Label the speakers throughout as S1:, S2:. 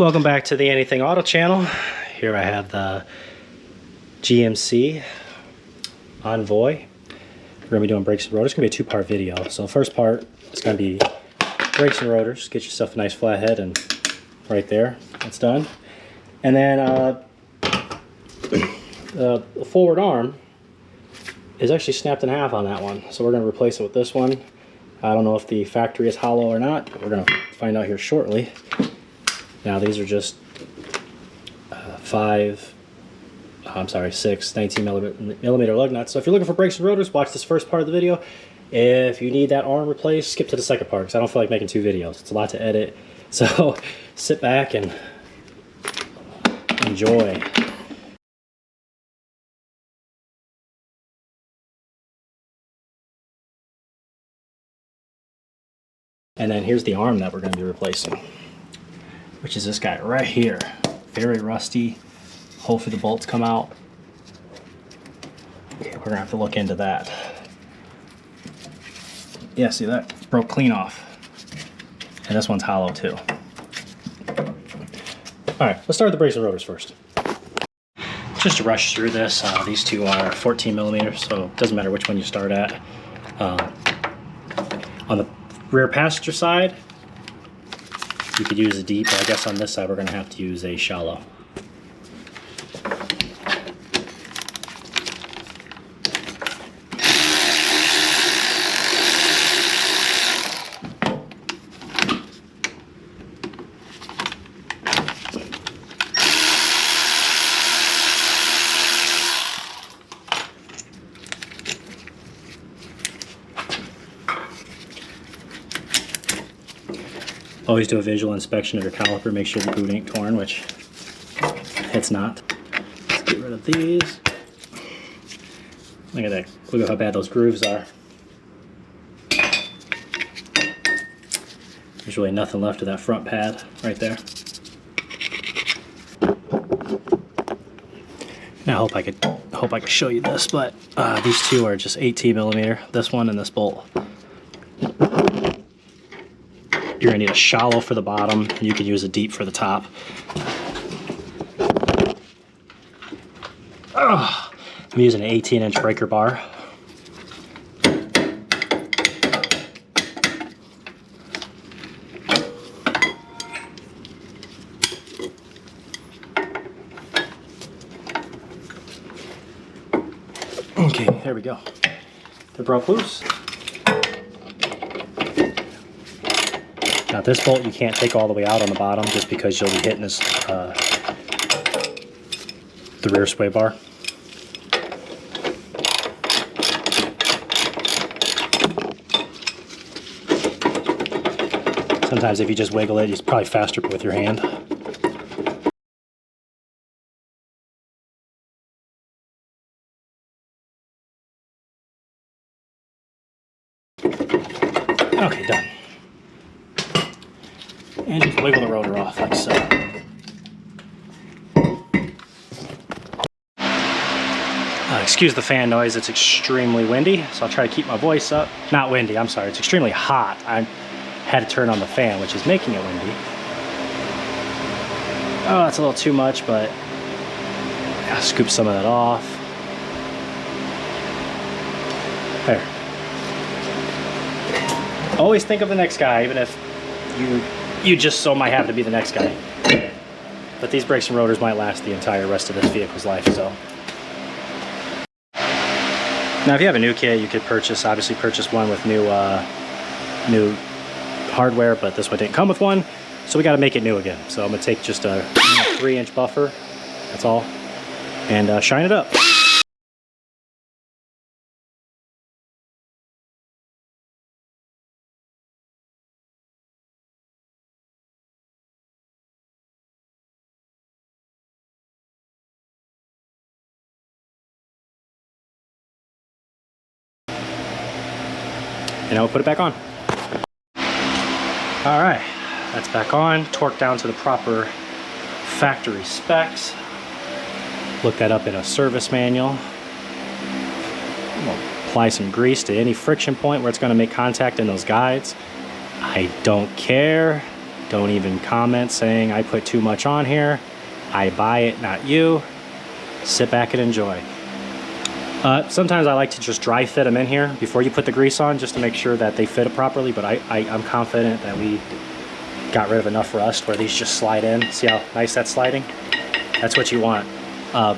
S1: Welcome back to the Anything Auto channel. Here I have the GMC Envoy. We're going to be doing brakes and rotors. It's going to be a two-part video. So the first part is going to be brakes and rotors. Get yourself a nice flat head, and right there, that's done. And then the forward arm is actually snapped in half on that one. So we're going to replace it with this one. I don't know if the factory is hollow or not, but we're going to find out here shortly. Now these are just 6 19 millimeter lug nuts. So if you're looking for brakes and rotors, watch this first part of the video. If you need that arm replaced, skip to the second part because I don't feel like making two videos. It's a lot to edit. So sit back and enjoy. And then here's the arm that we're going to be replacing, which is this guy right here. Very rusty. Hopefully the bolts come out. Okay, we're gonna have to look into that. Yeah, see that? Broke clean off. And this one's hollow too. Alright, let's start with the brakes and rotors first. Just to rush through this, these two are 14 millimeters, so it doesn't matter which one you start at. On the rear passenger side, you could use a deep, but I guess on this side we're going to have to use a shallow. Always do a visual inspection of your caliper, make sure the boot ain't torn, which it's not. Let's get rid of these. Look at that. Look at how bad those grooves are. There's really nothing left of that front pad right there. Now I hope I could show you this, but these two are just 18 millimeter. This one and this bolt. You're going to need a shallow for the bottom, and you could use a deep for the top. I'm using an 18-inch breaker bar. Okay, there we go. They're broke loose. Now this bolt you can't take all the way out on the bottom just because you'll be hitting this, the rear sway bar. Sometimes if you just wiggle it, it's probably faster with your hand. Okay, done. And just wiggle the rotor off like so. Excuse the fan noise, it's extremely windy, so I'll try to keep my voice up. Not windy, I'm sorry, it's extremely hot. I had to turn on the fan, which is making it windy. Oh, that's a little too much, but I'll scoop some of that off. There. Always think of the next guy, even if you just so might have to be the next guy. But these brakes and rotors might last the entire rest of this vehicle's life, so. Now if you have a new kit, you could obviously purchase one with new hardware, but this one didn't come with one, so we got to make it new again. So I'm going to take just a 3-inch buffer, that's all, and shine it up. And I'll put it back on. All right, that's back on. Torque down to the proper factory specs. Look that up in a service manual. We'll apply some grease to any friction point where it's going to make contact in those guides. I don't care. Don't even comment saying I put too much on here. I buy it, not you. Sit back and enjoy. Sometimes I like to just dry fit them in here before you put the grease on, just to make sure that they fit properly, but I'm confident that we got rid of enough rust where these just slide in. See how nice that's sliding? That's what you want. Now,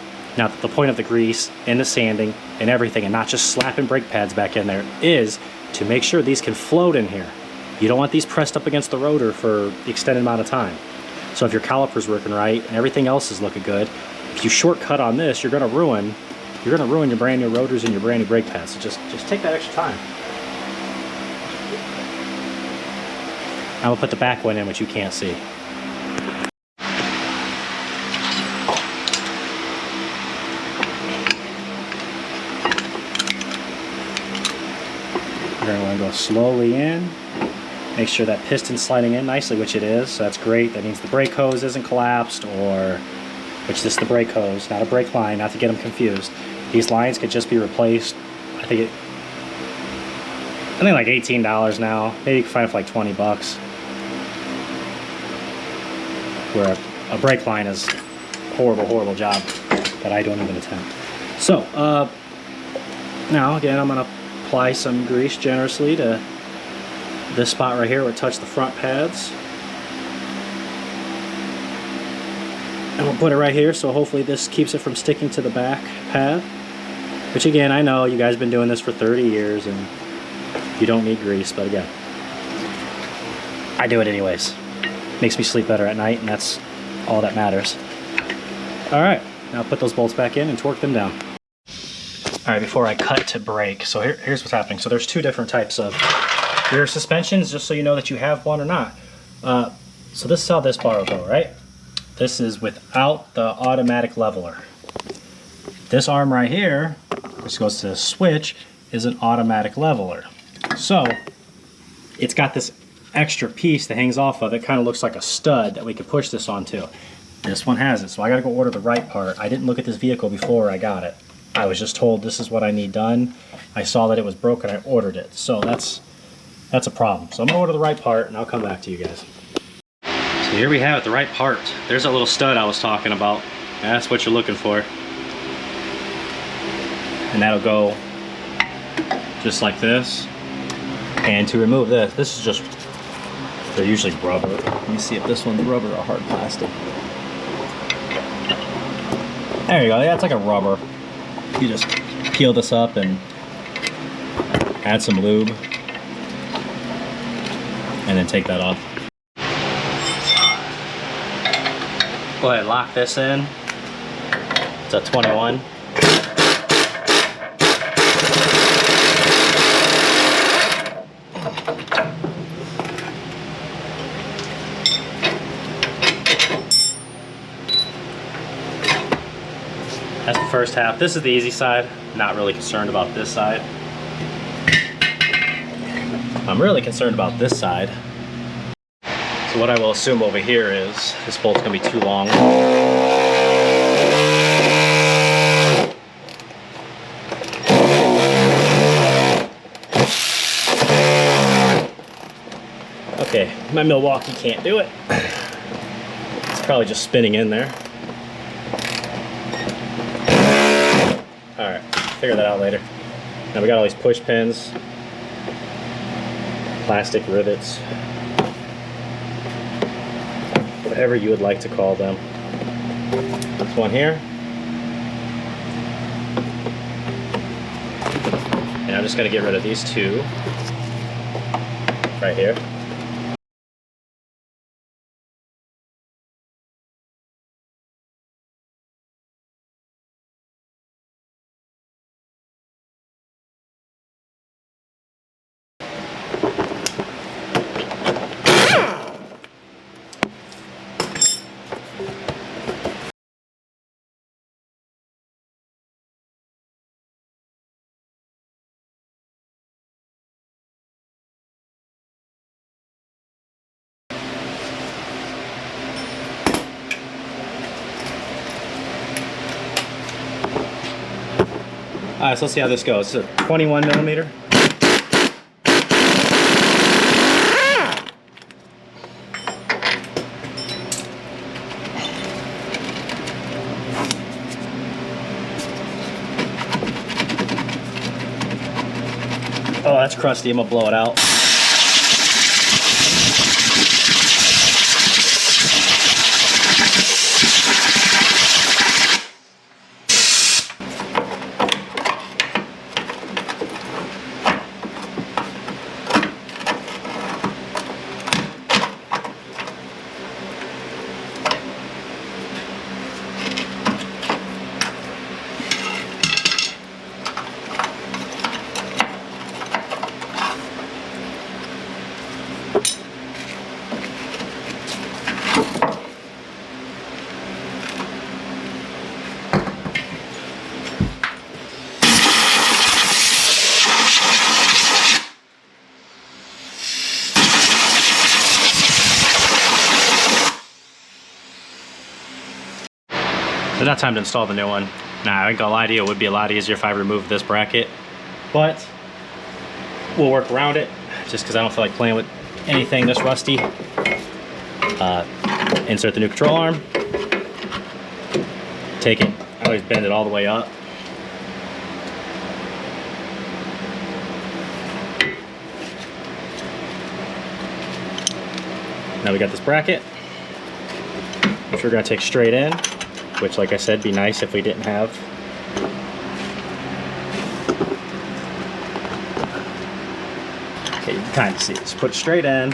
S1: the point of the grease and the sanding and everything, and not just slapping brake pads back in there, is to make sure these can float in here. You don't want these pressed up against the rotor for the extended amount of time. So if your caliper's working right and everything else is looking good, if you shortcut on this, you're gonna ruin your brand new rotors and your brand new brake pads. So just take that extra time. Now we'll put the back one in, which you can't see. We're going to go slowly in. Make sure that piston's sliding in nicely, which it is, so that's great. That means the brake hose isn't collapsed, which this is the brake hose, not a brake line, not to get them confused. These lines could just be replaced. I think like $18 now. Maybe you can find it for like 20 bucks. Where a brake line is horrible job that I don't even attempt. So, now again, I'm gonna apply some grease generously to this spot right here where it touched the front pads. And we'll put it right here, so hopefully this keeps it from sticking to the back pad. Which again, I know you guys have been doing this for 30 years and you don't need grease, but again, I do it anyways. Makes me sleep better at night, and that's all that matters. All right, now put those bolts back in and torque them down. All right, before I cut to brake, so here's what's happening. So there's two different types of rear suspensions, just so you know that you have one or not. So this is how this bar will go, right? This is without the automatic leveler. This arm right here, which goes to the switch, is an automatic leveler. So it's got this extra piece that hangs off of it, kind of looks like a stud that we could push this onto. This one has it, so I gotta go order the right part. I didn't look at this vehicle before I got it. I was just told this is what I need done. I saw that it was broken, I ordered it. So that's a problem. So I'm gonna order the right part and I'll come back to you guys. So here we have it, the right part. There's that little stud I was talking about. That's what you're looking for. And that'll go just like this. And to remove this is just, they're usually rubber. Let me see if this one's rubber or hard plastic. There you go, yeah, it's like a rubber. You just peel this up and add some lube. And then take that off. Go ahead, lock this in. It's a 21. That's the first half. This is the easy side. Not really concerned about this side. I'm really concerned about this side. So what I will assume over here is this bolt's gonna be too long. Okay, my Milwaukee can't do it. It's probably just spinning in there. Alright, figure that out later. Now we got all these push pins, plastic rivets, whatever you would like to call them. This one here. And I'm just going to get rid of these two right here. Alright, so let's see how this goes. It's a 21 millimeter. that's crusty. I'm gonna blow it out. So now time to install the new one. Nah, I ain't gonna lie to you, it would be a lot easier if I removed this bracket, but we'll work around it just because I don't feel like playing with anything this rusty. Insert the new control arm, take it, I always bend it all the way up. Now we got this bracket, which we're gonna take straight in. Which, like I said, be nice if we didn't have. Okay, you can kind of see it. Just put it straight in.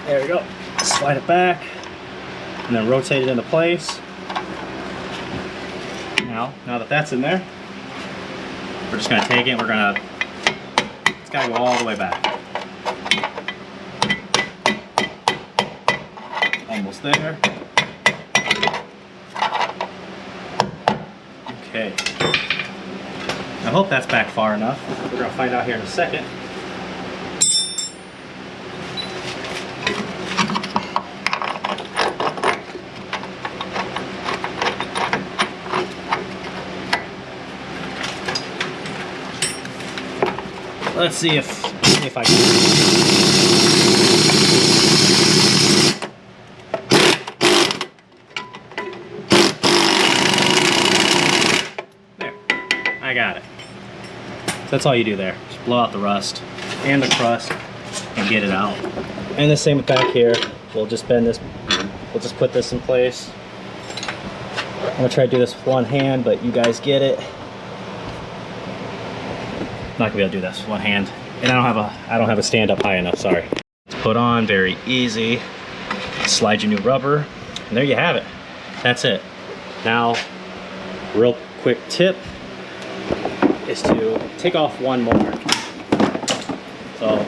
S1: There we go. Slide it back, and then rotate it into place. Now that that's in there, we're just gonna take it. And it's gotta go all the way back. Almost there. Okay. I hope that's back far enough. We're gonna find out here in a second. Let's see if I can. I got it. So that's all you do there. Just blow out the rust and the crust and get it out. And the same with back here. We'll just bend this, we'll just put this in place. I'm gonna try to do this with one hand, but you guys get it. Not gonna be able to do this with one hand. And I don't have a stand up high enough, sorry. It's put on, very easy. Slide your new rubber, and there you have it. That's it. Now, real quick tip is to take off one more. So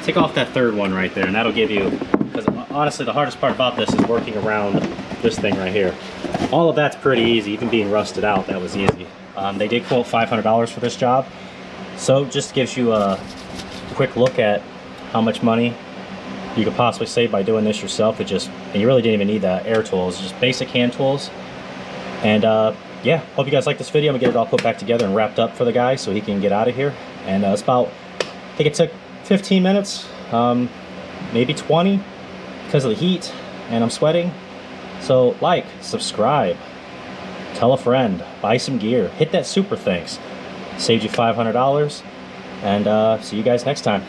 S1: take off that third one right there, and that'll give you, because honestly the hardest part about this is working around this thing right here. All of that's pretty easy, even being rusted out, that was easy. They did quote $500 for this job, so just gives you a quick look at how much money you could possibly save by doing this yourself. And you really didn't even need the air tools, just basic hand tools. And yeah, hope you guys like this video. I'm gonna get it all put back together and wrapped up for the guy so he can get out of here. And it's about, I think it took 15 minutes, maybe 20 because of the heat and I'm sweating. So like, subscribe, tell a friend, buy some gear, hit that super thanks. Saved you $500, and see you guys next time.